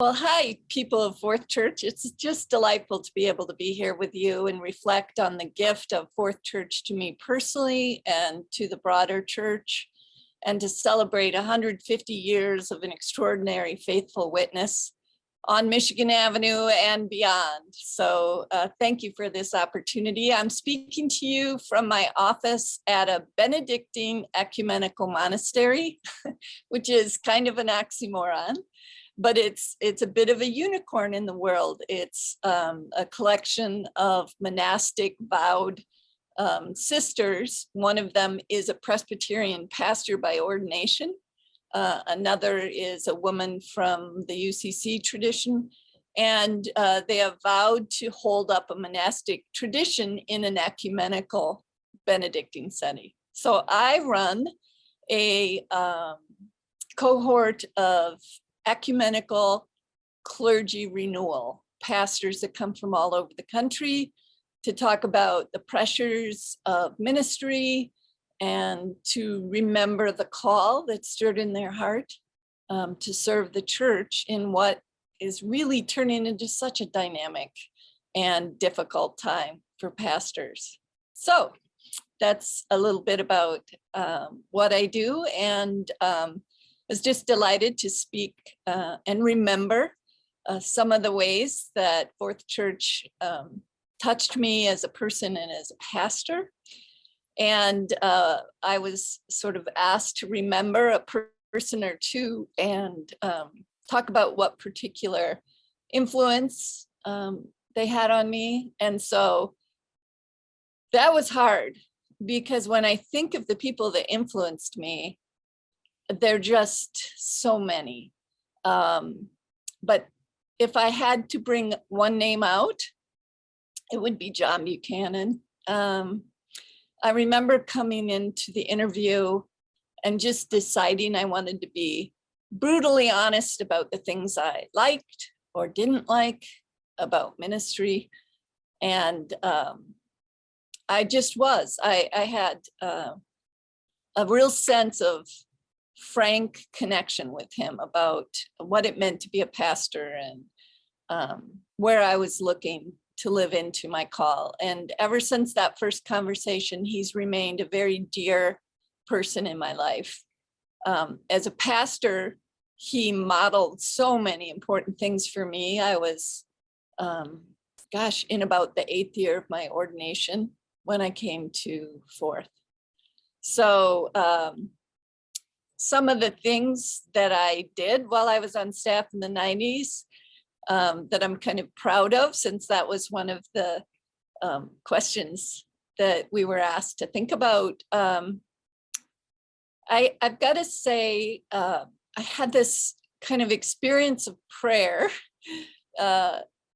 Well, hi, people of Fourth Church. It's just delightful to be able to be here with you and reflect on the gift of Fourth Church to me personally and to the broader church, and to celebrate 150 years of an extraordinary faithful witness on Michigan Avenue and beyond. So thank you for this opportunity. I'm speaking to you from my office at a Benedictine ecumenical monastery, which is kind of an oxymoron. But it's a bit of a unicorn in the world. It's a collection of monastic vowed sisters. One of them is a Presbyterian pastor by ordination. Another is a woman from the UCC tradition. And they have vowed to hold up a monastic tradition in an ecumenical Benedictine setting. So I run a cohort of ecumenical clergy renewal, pastors that come from all over the country to talk about the pressures of ministry and to remember the call that stirred in their heart to serve the church in what is really turning into such a dynamic and difficult time for pastors. So that's a little bit about what I do, and was just delighted to speak and remember some of the ways that Fourth Church touched me as a person and as a pastor. And I was sort of asked to remember a person or two and talk about what particular influence they had on me. And so that was hard, because when I think of the people that influenced me, they're just so many. But if I had to bring one name out, it would be John Buchanan. I remember coming into the interview and just deciding I wanted to be brutally honest about the things I liked or didn't like about ministry. And I just was. I had a real sense of frank connection with him about what it meant to be a pastor and where I was looking to live into my call. And ever since that first conversation, he's remained a very dear person in my life. As a pastor, he modeled so many important things for me. I was, in about the 8th year of my ordination when I came to Fourth. So some of the things that I did while I was on staff in the 90s that I'm kind of proud of, since that was one of the questions that we were asked to think about. I've got to say, I had this kind of experience of prayer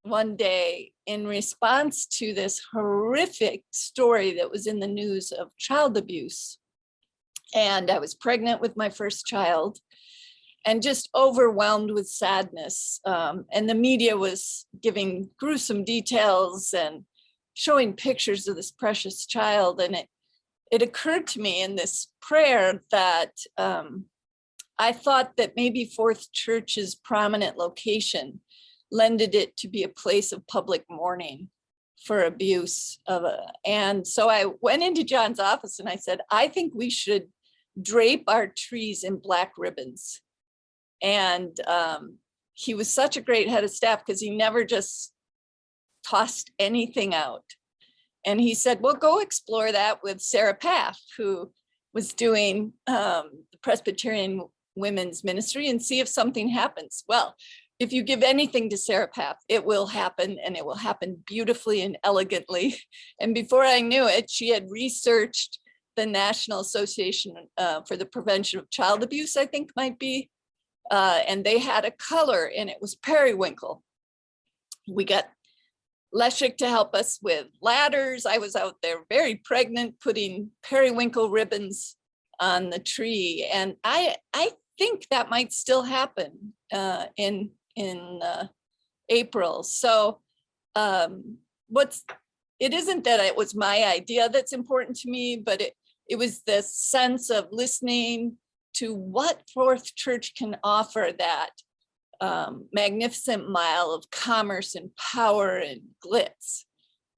one day in response to this horrific story that was in the news of child abuse. And I was pregnant with my first child and just overwhelmed with sadness. And the media was giving gruesome details and showing pictures of this precious child. And it occurred to me in this prayer that I thought that maybe Fourth Church's prominent location lended it to be a place of public mourning for abuse. And so I went into John's office and I said, I think we should drape our trees in black ribbons. And he was such a great head of staff because he never just tossed anything out. And he said, well, go explore that with Sarah Paff, who was doing the Presbyterian women's ministry, and see if something happens. Well, if you give anything to Sarah Paff, it will happen, and it will happen beautifully and elegantly. And before I knew it, she had researched the National Association for the Prevention of Child Abuse, I think might be, and they had a color, and it was periwinkle. We got Leszek to help us with ladders. I was out there very pregnant, putting periwinkle ribbons on the tree, and I think that might still happen in April. So it isn't that it was my idea that's important to me, but it was this sense of listening to what Fourth Church can offer that magnificent mile of commerce and power and glitz.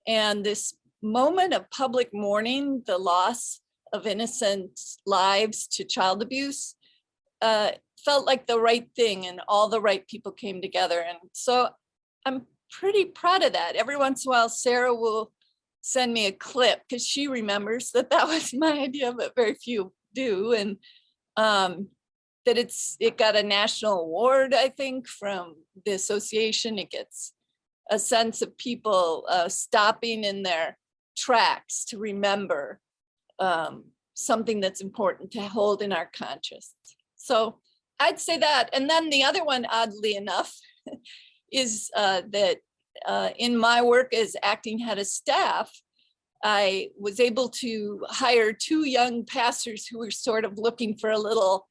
And this moment of public mourning, the loss of innocent lives to child abuse, felt like the right thing, and all the right people came together. And so I'm pretty proud of that. Every once in a while, Sarah will send me a clip because she remembers that was my idea, but very few do. And that it got a national award, I think, from the association. It gets a sense of people stopping in their tracks to remember something that's important to hold in our conscience. So I'd say that. And then the other one, oddly enough, is that in my work as acting head of staff, I was able to hire 2 young pastors who were sort of looking for a little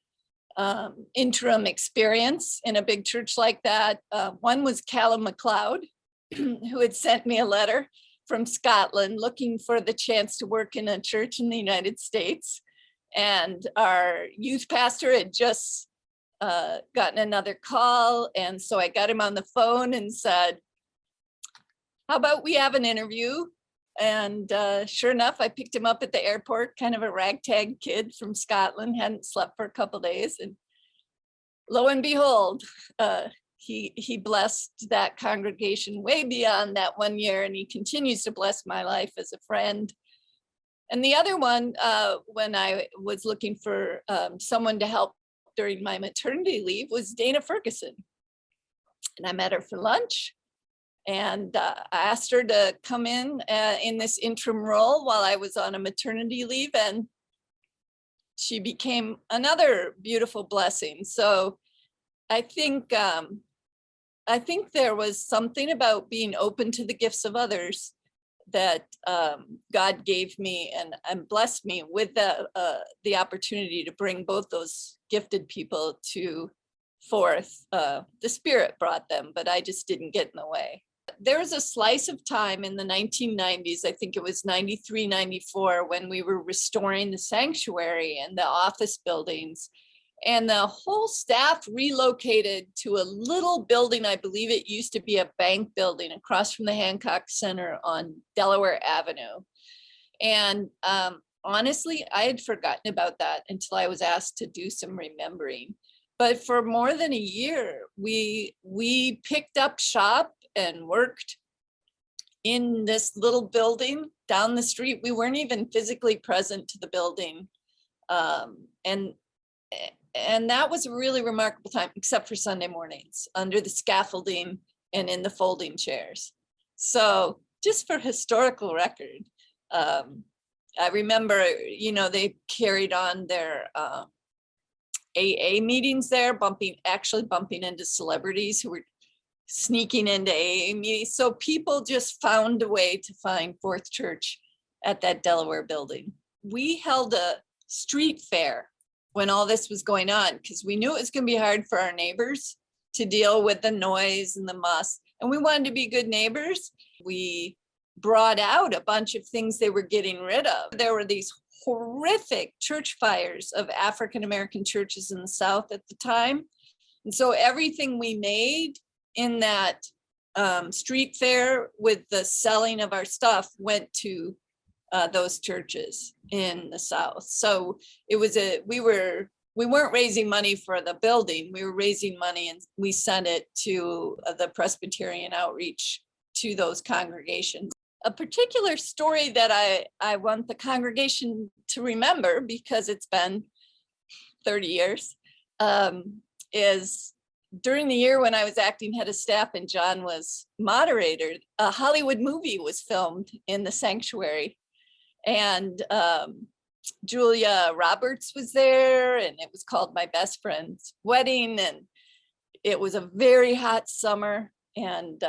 interim experience in a big church like that. One was Callum MacLeod, who had sent me a letter from Scotland looking for the chance to work in a church in the United States. And our youth pastor had just gotten another call. And so I got him on the phone and said, how about we have an interview? And sure enough, I picked him up at the airport, kind of a ragtag kid from Scotland, hadn't slept for a couple of days. And lo and behold, he blessed that congregation way beyond that 1 year, and he continues to bless my life as a friend. And the other one, when I was looking for someone to help during my maternity leave, was Dana Ferguson. And I met her for lunch. And I asked her to come in this interim role while I was on a maternity leave, and she became another beautiful blessing. So I think there was something about being open to the gifts of others that God gave me and blessed me with the opportunity to bring both those gifted people to Fourth. The Spirit brought them, but I just didn't get in the way. There was a slice of time in the 1990s, I think it was 93, 94, when we were restoring the sanctuary and the office buildings. And the whole staff relocated to a little building. I believe it used to be a bank building across from the Hancock Center on Delaware Avenue. And honestly, I had forgotten about that until I was asked to do some remembering. But for more than a year, we picked up shop and worked in this little building down the street. We weren't even physically present to the building. And that was a really remarkable time, except for Sunday mornings, under the scaffolding and in the folding chairs. So just for historical record, I remember, they carried on their AA meetings there, actually bumping into celebrities who were sneaking into AA meetings. So people just found a way to find Fourth Church at that Delaware building. We held a street fair when all this was going on, because we knew it was going to be hard for our neighbors to deal with the noise and the muss. And we wanted to be good neighbors. We brought out a bunch of things they were getting rid of. There were these horrific church fires of African-American churches in the South at the time. And so everything we made in that street fair with the selling of our stuff went to those churches in the South. So it was we weren't raising money for the building. We were raising money, and we sent it to the Presbyterian outreach to those congregations. A particular story that I want the congregation to remember, because it's been 30 years, is during the year when I was acting head of staff and John was moderator, a Hollywood movie was filmed in the sanctuary. And Julia Roberts was there, and it was called My Best Friend's Wedding. And it was a very hot summer, and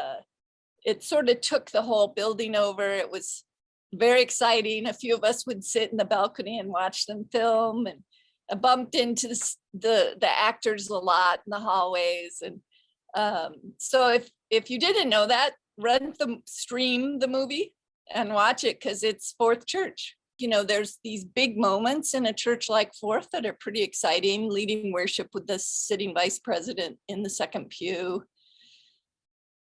it sort of took the whole building over. It was very exciting. A few of us would sit in the balcony and watch them film, and I bumped into the actors a lot in the hallways. And so if you didn't know that, stream the movie and watch it, because it's Fourth Church. there's these big moments in a church like Fourth that are pretty exciting, leading worship with the sitting vice president in the second pew.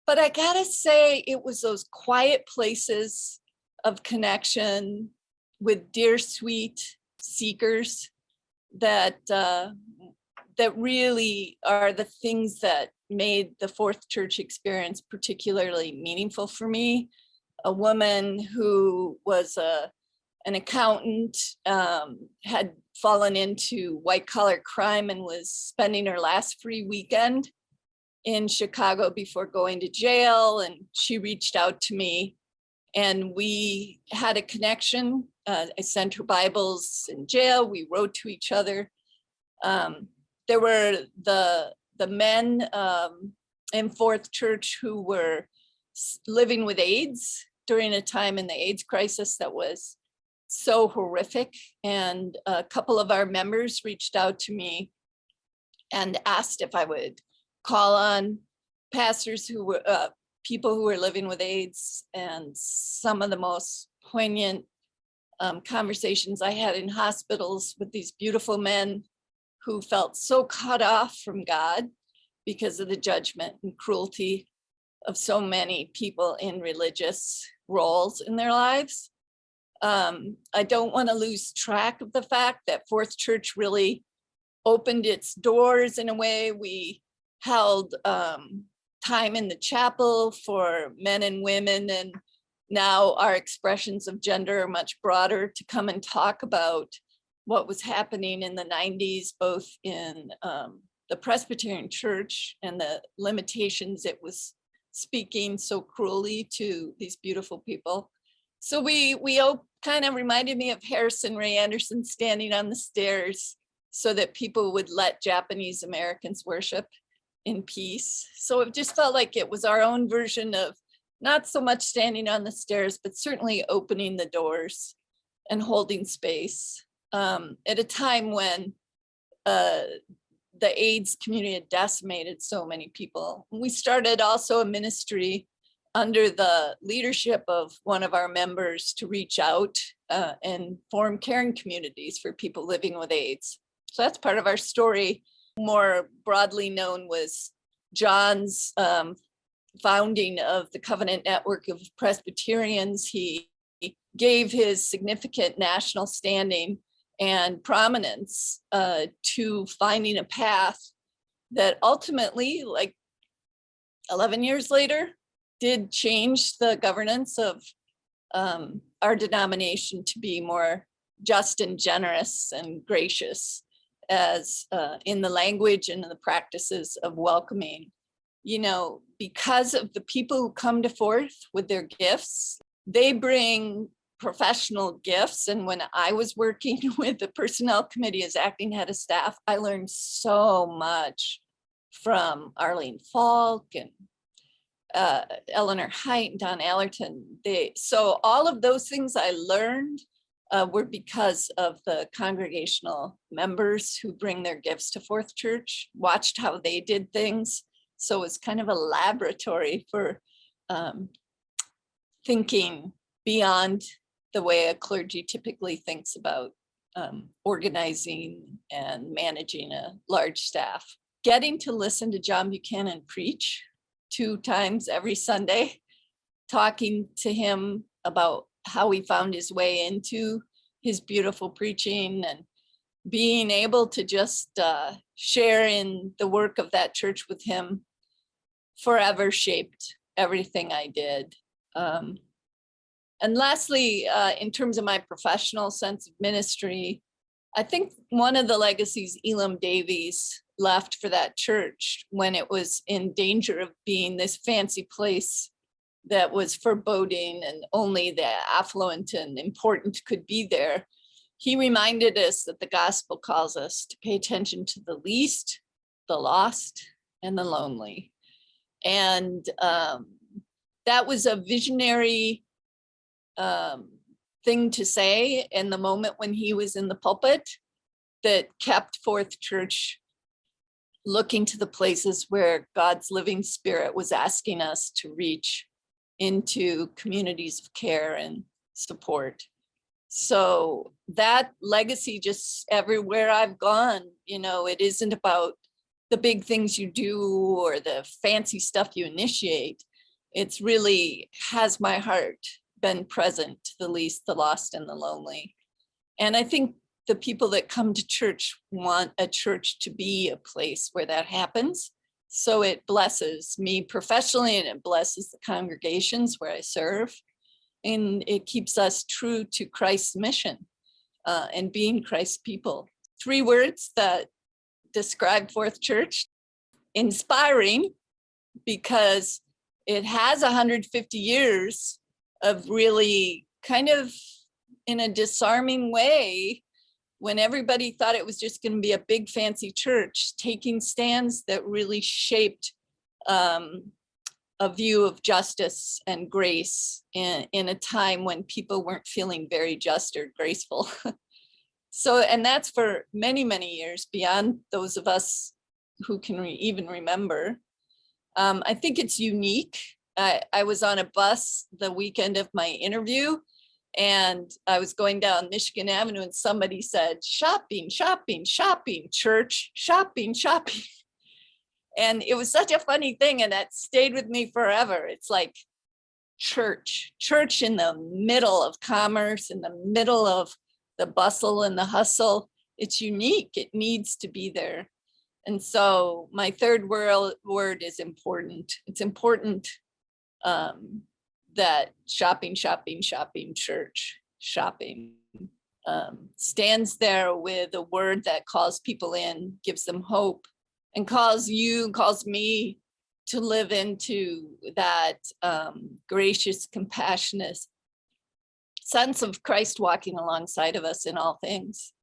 But I gotta say, it was those quiet places of connection with dear, sweet seekers that really are the things that made the Fourth Church experience particularly meaningful for me. A woman who was an accountant, had fallen into white collar crime and was spending her last free weekend in Chicago before going to jail. And she reached out to me and we had a connection. I sent her Bibles in jail. We wrote to each other. There were the men in Fourth Church who were living with AIDS during a time in the AIDS crisis that was so horrific. And a couple of our members reached out to me and asked if I would call on pastors who were people who were living with AIDS. And some of the most poignant conversations I had in hospitals with these beautiful men who felt so cut off from God because of the judgment and cruelty of so many people in religious roles in their lives. I don't want to lose track of the fact that Fourth Church really opened its doors in a way. We held time in the chapel for men and women, and now our expressions of gender are much broader to come and talk about what was happening in the 90s, both in the Presbyterian Church and the limitations it was speaking so cruelly to these beautiful people. So we kind of reminded me of Harrison Ray Anderson standing on the stairs so that people would let Japanese Americans worship in peace. So it just felt like it was our own version of not so much standing on the stairs, but certainly opening the doors and holding space at a time when the AIDS community had decimated so many people. We started also a ministry under the leadership of one of our members to reach out and form caring communities for people living with AIDS. So that's part of our story. More broadly known was John's founding of the Covenant Network of Presbyterians. He gave his significant national standing and prominence to finding a path that ultimately, like 11 years later, did change the governance of our denomination to be more just and generous and gracious, as in the language and in the practices of welcoming. Because of the people who come to Fourth with their gifts, they bring professional gifts. And when I was working with the personnel committee as acting head of staff, I learned so much from Arlene Falk and Eleanor Height and Don Allerton. So all of those things I learned were because of the congregational members who bring their gifts to Fourth Church, watched how they did things. So it's kind of a laboratory for thinking beyond the way a clergy typically thinks about organizing and managing a large staff. Getting to listen to John Buchanan preach 2 times every Sunday, talking to him about how he found his way into his beautiful preaching, and being able to just share in the work of that church with him forever shaped everything I did. And lastly, in terms of my professional sense of ministry, I think one of the legacies Elam Davies left for that church when it was in danger of being this fancy place that was foreboding and only the affluent and important could be there, he reminded us that the gospel calls us to pay attention to the least, the lost, and the lonely. And that was a visionary thing to say in the moment when he was in the pulpit, that kept Fourth Church looking to the places where God's living spirit was asking us to reach into communities of care and support. So that legacy, just everywhere I've gone, it isn't about the big things you do or the fancy stuff you initiate. It's really, has my heart been present to the least, the lost, and the lonely? And I think the people that come to church want a church to be a place where that happens. So it blesses me professionally, and it blesses the congregations where I serve. And it keeps us true to Christ's mission and being Christ's people. 3 words that describe Fourth Church: inspiring, because it has 150 years of really kind of, in a disarming way, when everybody thought it was just going to be a big fancy church, taking stands that really shaped a view of justice and grace in a time when people weren't feeling very just or graceful. So, and that's for many, many years beyond those of us who can even remember. I think it's unique. I was on a bus the weekend of my interview, and I was going down Michigan Avenue, and somebody said, shopping, shopping, shopping, church, shopping, shopping. And it was such a funny thing, and that stayed with me forever. It's like church in the middle of commerce, in the middle of the bustle and the hustle. It's unique. It needs to be there. And so my third word is important. It's important that shopping, church, shopping stands there with a word that calls people in, gives them hope, and calls me to live into that gracious, compassionate sense of Christ walking alongside of us in all things.